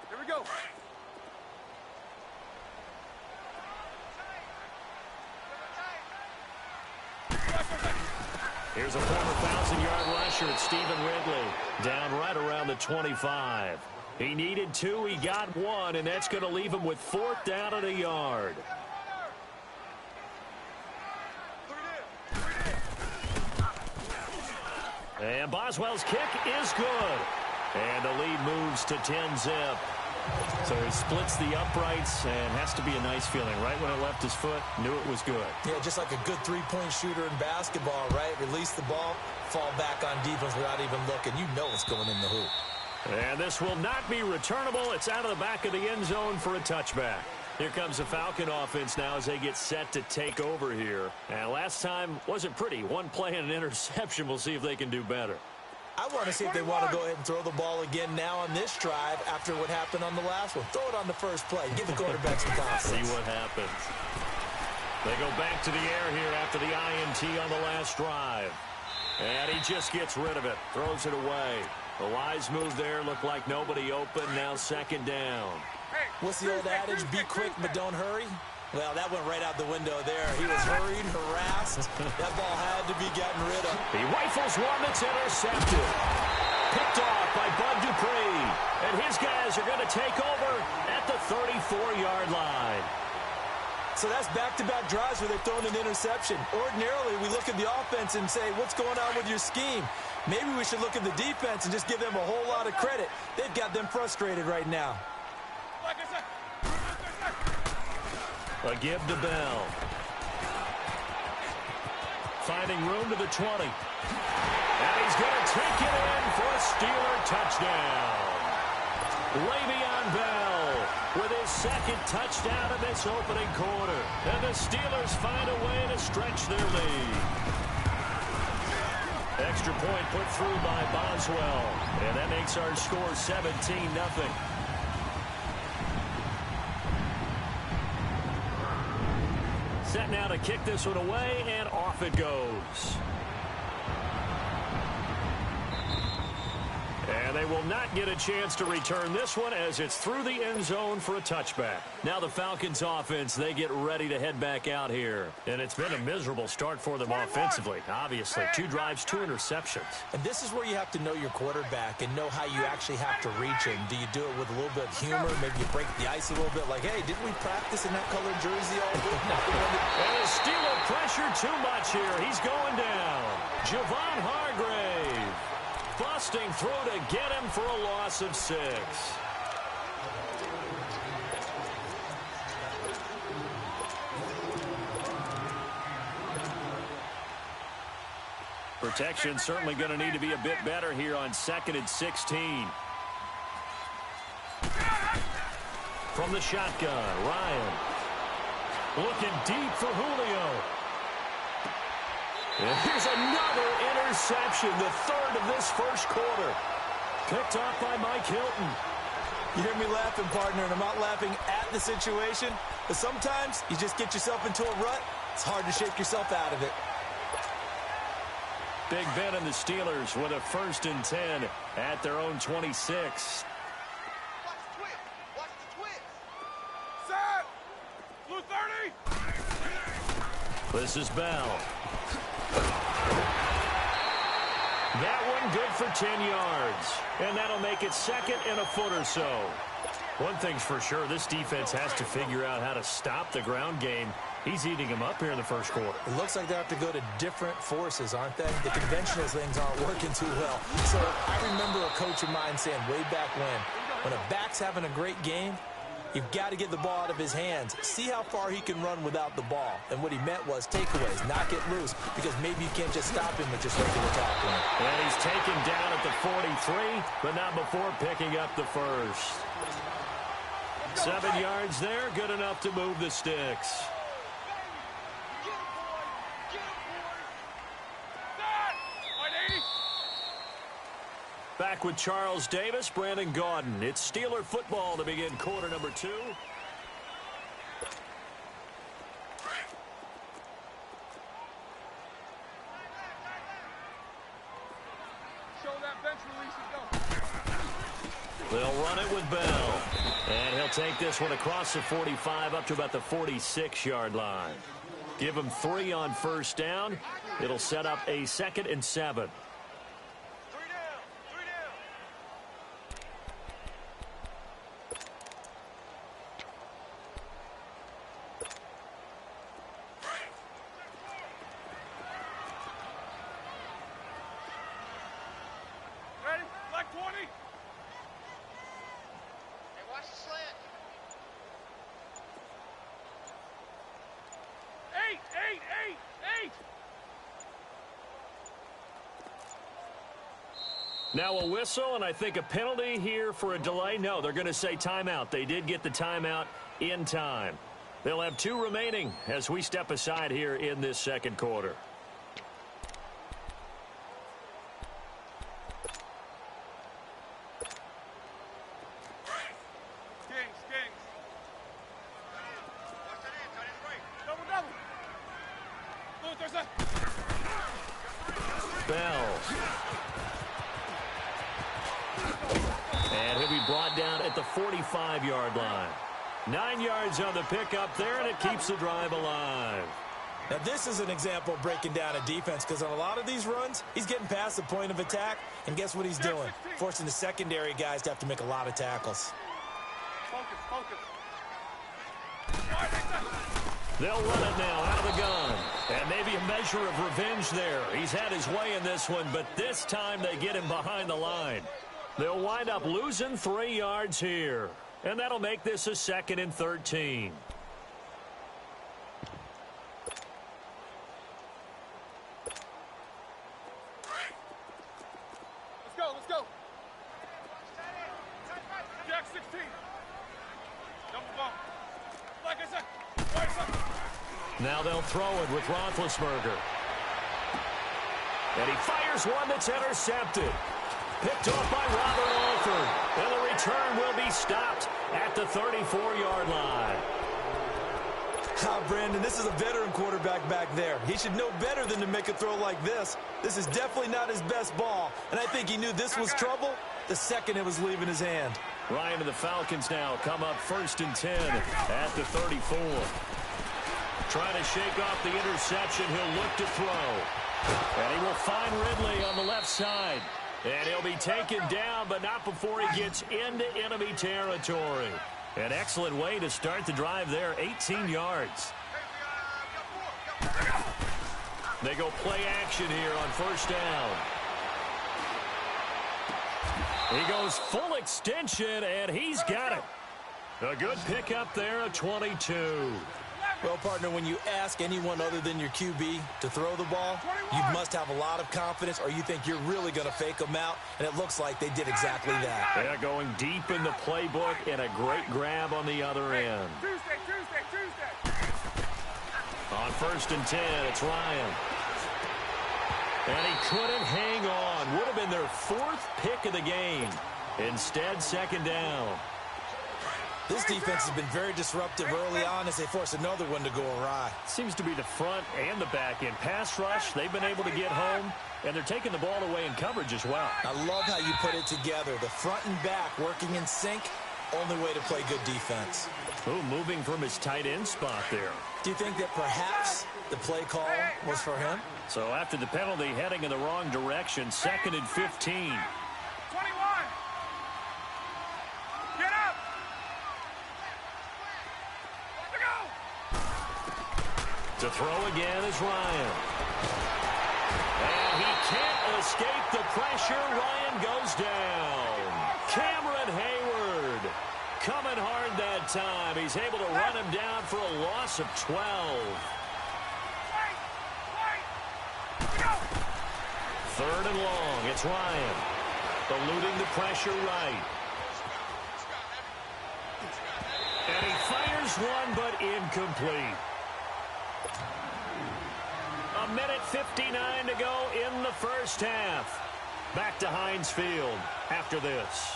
[SPEAKER 4] Here we go.
[SPEAKER 2] Here's a former 1,000-yard rusher, it's Stephen Ridley, down right around the 25. He needed 2, he got 1, and that's going to leave him with 4th down and a yard. And Boswell's kick is good. And the lead moves to 10-zip. So he splits the uprights and has to be a nice feeling. Right when it left his foot, knew it was good.
[SPEAKER 3] Yeah, just like a good three-point shooter in basketball, right? Release the ball, fall back on defense without even looking. You know it's going in the hoop.
[SPEAKER 2] And this will not be returnable. It's out of the back of the end zone for a touchback. Here comes the Falcon offense now as they get set to take over here. And last time wasn't pretty. One play and an interception. We'll see if they can do better.
[SPEAKER 3] I want to see if they want to go ahead and throw the ball again now on this drive after what happened on the last one. Throw it on the first play. Give the quarterback some confidence.
[SPEAKER 2] See what happens. They go back to the air here after the INT on the last drive. And he just gets rid of it. Throws it away. The wise move there. Looked like nobody open. Now 2nd down.
[SPEAKER 3] What's the old adage? Be quick, but don't hurry. Well, that went right out the window there. He was hurried, harassed. That ball had to be gotten rid of.
[SPEAKER 2] He rifles one that's intercepted. Picked off by Bud Dupree. And his guys are going to take over at the 34-yard line.
[SPEAKER 3] So that's back-to-back drives where they've thrown an interception. Ordinarily, we look at the offense and say, what's going on with your scheme? Maybe we should look at the defense and just give them a whole lot of credit. They've got them frustrated right now.
[SPEAKER 2] A give to Bell. Finding room to the 20. And he's going to take it in for a Steeler touchdown. Le'Veon Bell with his second touchdown in this opening quarter. And the Steelers find a way to stretch their lead. Extra point put through by Boswell. And that makes our score 17-0. Set now to kick this one away, and off it goes. And they will not get a chance to return this one as it's through the end zone for a touchback. Now the Falcons offense, they get ready to head back out here. And it's been a miserable start for them offensively. Obviously, 2 drives, 2 interceptions.
[SPEAKER 3] And this is where you have to know your quarterback and know how you actually have to reach him. Do you do it with a little bit of humor? Maybe you break the ice a little bit like, hey, didn't we practice in that colored jersey all week?
[SPEAKER 2] And the Steeler pressure too much here. He's going down. Javon Hargrave busting through to get him for a loss of 6. Protection certainly going to need to be a bit better here on 2nd and 16. From the shotgun, Ryan looking deep for Julio. And here's another interception, the 3rd of this first quarter. Picked off by Mike Hilton.
[SPEAKER 3] You hear me laughing, partner, and I'm not laughing at the situation, but sometimes you just get yourself into a rut. It's hard to shake yourself out of it.
[SPEAKER 2] Big Ben and the Steelers with a 1st and 10 at their own 26.
[SPEAKER 4] Watch the twist. Watch the twist. Set. Blue 30.
[SPEAKER 2] This is Bell. That one good for 10 yards. And that'll make it 2nd and a foot or so. One thing's for sure, this defense has to figure out how to stop the ground game. He's eating them up here in the first quarter.
[SPEAKER 3] It looks like they have to go to different forces, aren't they? The conventional things aren't working too well. So I remember a coach of mine saying way back when a back's having a great game, you've got to get the ball out of his hands. See how far he can run without the ball. And what he meant was takeaways, knock it loose, because maybe you can't just stop him with just regular tackling.
[SPEAKER 2] And he's taken down at the 43, but not before picking up the first. 7 yards there, good enough to move the sticks. Back with Charles Davis, Brandon Gaudin. It's Steeler football to begin quarter number 2.
[SPEAKER 4] Show that bench release and go.
[SPEAKER 2] They'll run it with Bell. And he'll take this one across the 45 up to about the 46-yard line. Give him 3 on 1st down. It'll set up a 2nd and 7. Now a whistle, and I think a penalty here for a delay. No, they're going to say timeout. They did get the timeout in time. They'll have 2 remaining as we step aside here in this second quarter. Bell. And he'll be brought down at the 45-yard line. 9 yards on the pickup there, and it keeps the drive alive.
[SPEAKER 3] Now, this is an example of breaking down a defense because on a lot of these runs, he's getting past the point of attack, and guess what he's doing? Forcing the secondary guys to have to make a lot of tackles.
[SPEAKER 4] Focus, focus.
[SPEAKER 2] They'll run it now out of the gun. And maybe a measure of revenge there. He's had his way in this one, but this time they get him behind the line. They'll wind up losing 3 yards here. And that'll make this a 2nd and 13.
[SPEAKER 4] Let's go, let's go. Jack 16. Double ball. Like I said.
[SPEAKER 2] Now they'll throw it with Roethlisberger. And he fires one that's intercepted. Picked off by Robert Alford. And the return will be stopped at the 34-yard line.
[SPEAKER 3] Brandon, this is a veteran quarterback back there. He should know better than to make a throw like this. This is definitely not his best ball. And I think he knew this was trouble the second it was leaving his hand.
[SPEAKER 2] Ryan and the Falcons now come up 1st and 10 at the 34. Trying to shake off the interception. He'll look to throw. And he will find Ridley on the left side. And he'll be taken down, but not before he gets into enemy territory. An excellent way to start the drive there, 18 yards. They go play action here on 1st down. He goes full extension, and he's got it. A good pickup there, a 22.
[SPEAKER 3] Well, partner, when you ask anyone other than your QB to throw the ball, you must have a lot of confidence or you think you're really going to fake them out, and it looks like they did exactly that.
[SPEAKER 2] Yeah, going deep in the playbook and a great grab on the other end.
[SPEAKER 4] Tuesday.
[SPEAKER 2] On 1st and 10, it's Ryan. And he couldn't hang on. Would have been their 4th pick of the game. Instead, 2nd down.
[SPEAKER 3] This defense has been very disruptive early on as they force another one to go awry.
[SPEAKER 2] Seems to be the front and the back end. Pass rush, they've been able to get home, and they're taking the ball away in coverage as well.
[SPEAKER 3] I love how you put it together. The front and back working in sync, only way to play good defense.
[SPEAKER 2] Ooh, moving from his tight end spot there.
[SPEAKER 3] Do you think that perhaps the play call was for him?
[SPEAKER 2] So after the penalty, heading in the wrong direction, 2nd and 15.
[SPEAKER 4] 21. Get up.
[SPEAKER 2] To throw again is Ryan. And he can't escape the pressure. Ryan goes down. Cameron Hayward coming hard that time. He's able to run him down for a loss of 12. 3rd and long. It's Ryan. Eluding the pressure right. And he fires one, but incomplete. 1:59 to go in the 1st half. Back to Heinz Field after this.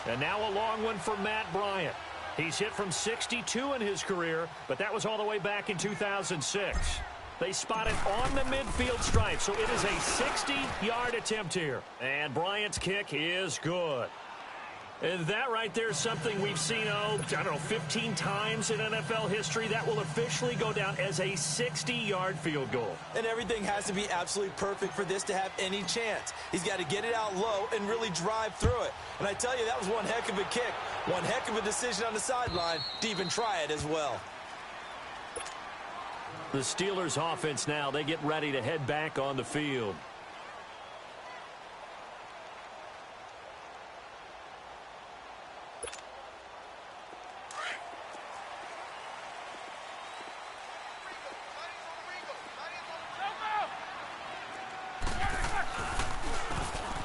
[SPEAKER 2] And now a long one for Matt Bryant. He's hit from 62 in his career, but that was all the way back in 2006. They spot it on the midfield stripe, so it is a 60-yard attempt here. And Bryant's kick is good. And that right there is something we've seen, I don't know, 15 times in NFL history. That will officially go down as a 60-yard field goal.
[SPEAKER 3] And everything has to be absolutely perfect for this to have any chance. He's got to get it out low and really drive through it. And I tell you, that was one heck of a kick. One heck of a decision on the sideline to even try it as well.
[SPEAKER 2] The Steelers' offense now, they get ready to head back on the field.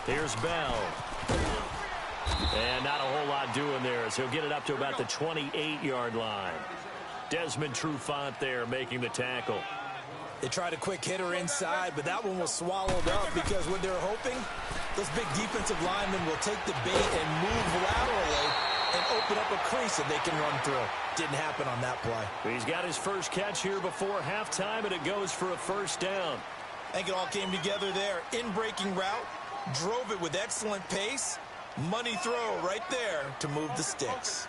[SPEAKER 2] Here's Bell. And not a whole lot doing there as he'll get it up to about the 28-yard line. Desmond Trufant there making the tackle.
[SPEAKER 3] They tried a quick hitter inside, but that one was swallowed up because what they're hoping, those big defensive linemen will take the bait and move laterally and open up a crease that they can run through. Didn't happen on that play.
[SPEAKER 2] He's got his first catch here before halftime, and it goes for a 1st down.
[SPEAKER 3] I think it all came together there. In-breaking route, drove it with excellent pace, Money throw right there to move the sticks.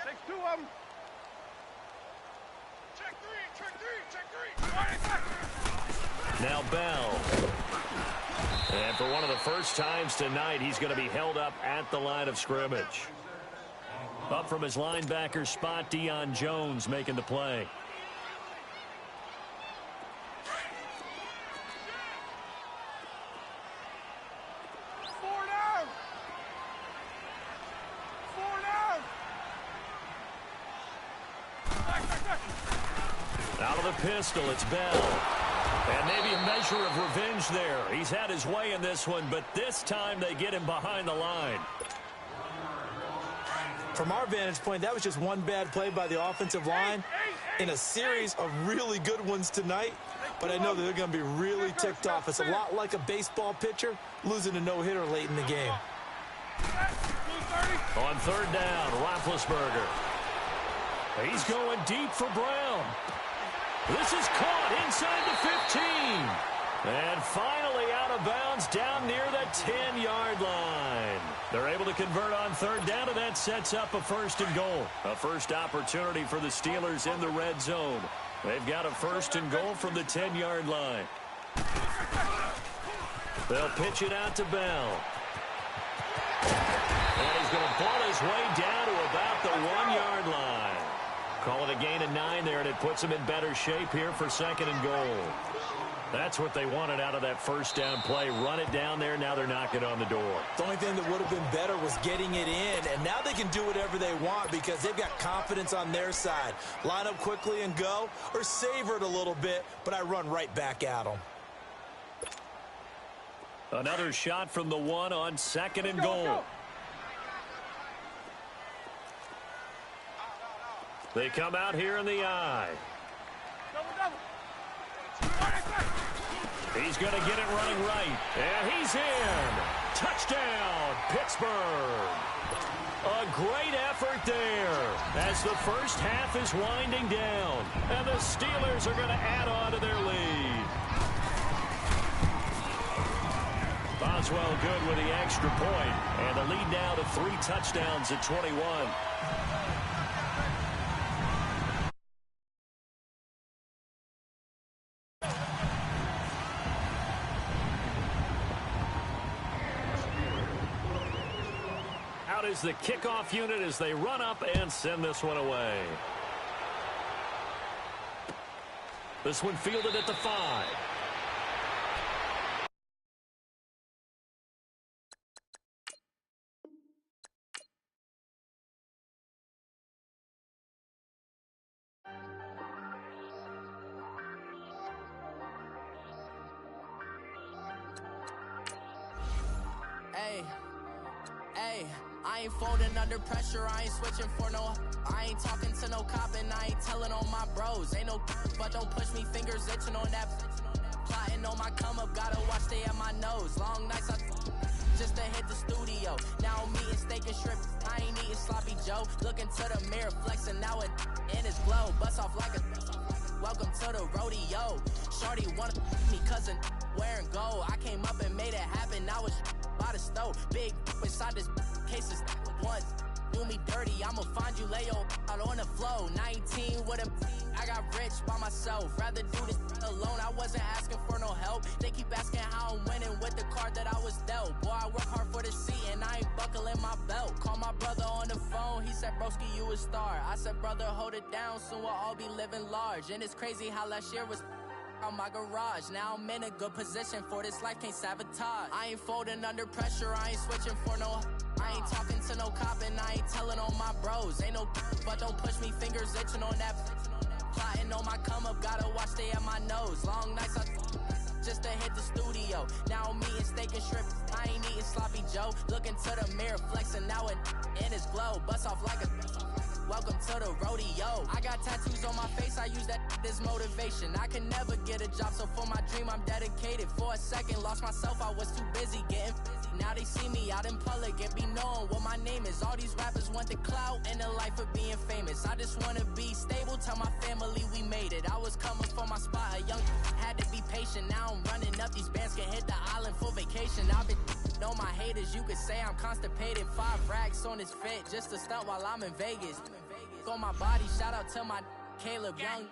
[SPEAKER 4] Take 2 of them. Check three.
[SPEAKER 2] Now Bell. And for one of the first times tonight, he's going to be held up at the line of scrimmage. Up from his linebacker spot, Deion Jones making the play. Out of the pistol, it's Bell. And maybe a measure of revenge there. He's had his way in this one, but this time they get him behind the line.
[SPEAKER 3] From our vantage point, that was just one bad play by the offensive line in a series of really good ones tonight. But I know that they're going to be really ticked off. It's a lot like a baseball pitcher losing a no-hitter late in the game.
[SPEAKER 2] On third down, Roethlisberger. He's going deep for Brown. This is caught inside the 15. And finally out of bounds down near the 10-yard line. They're able to convert on third down, and that sets up a 1st and goal. A first opportunity for the Steelers in the red zone. They've got a 1st and goal from the 10-yard line. They'll pitch it out to Bell. And he's going to pull his way down to about the 1-yard line. Call it a gain of 9 there, and it puts them in better shape here for 2nd and goal. That's what they wanted out of that first down play. Run it down there. Now they're knocking on the door.
[SPEAKER 3] The only thing that would have been better was getting it in, and now they can do whatever they want because they've got confidence on their side. Line up quickly and go, or savor it a little bit, but I run right back at them.
[SPEAKER 2] Another shot from the 1 on 2nd and goal. They come out here in the eye. He's going to get it running right. And he's in. Touchdown, Pittsburgh. A great effort there as the first half is winding down. And the Steelers are going to add on to their lead. Boswell good with the extra point. And the lead now to 3 touchdowns at 21. Is the kickoff unit as they run up and send this one away. This one fielded at the 5.
[SPEAKER 5] Hey, I ain't folding under pressure, I ain't switching for no. I ain't talking to no cop and I ain't telling on my bros. Ain't no but don't push me, fingers itching on that. Plotting on my come up, gotta watch stay at my nose. Long nights I just to hit the studio. Now I'm eating steak and shrimp, I ain't eating sloppy Joe. Looking to the mirror, flexing now it in his glow. Bust off like a welcome to the rodeo. Shorty wanted me cousin wearing gold. I came up and made it happen, now it's by the stove. Big inside this cases once do me dirty, I'ma find you lay your out on the floor. 19 with a I got rich by myself, rather do this alone. I wasn't asking for no help, they keep asking how I'm winning with the card that I was dealt. Boy, I work hard for the seat and I ain't buckling my belt. Call my brother on the phone, he said broski you a star. I said brother hold it down, soon we'll all be living large. And it's crazy how last year was on my garage. Now I'm in a good position for this life, can't sabotage. I ain't folding under pressure, I ain't switching for no. I ain't talking to no cop and I ain't telling on my bros. Ain't no but don't push me, fingers itching on that. Plotting on my come up, gotta watch stay at my nose. Long nights I just to hit the studio. Now I'm eating steak and shrimp, I ain't eating sloppy Joe. show. Look into the mirror, flexing now and in his glow. Bust off like a welcome to the rodeo. I got tattoos on my face, I use that as motivation. I can never get a job, so for my dream I'm dedicated. For a second, lost myself, I was too busy getting busy. Now they see me out in public and be knowing what my name is. All these rappers want the clout and the life of being famous. I just wanna be stable, tell my family we made it. I was coming for my spot, a young had to be patient. Now I'm running up, these bands can hit the island for vacation. I've been on my haters, you could say I'm constipated. 5 racks on his fit, just to stunt while I'm in Vegas. On my body, shout out to my Caleb Young.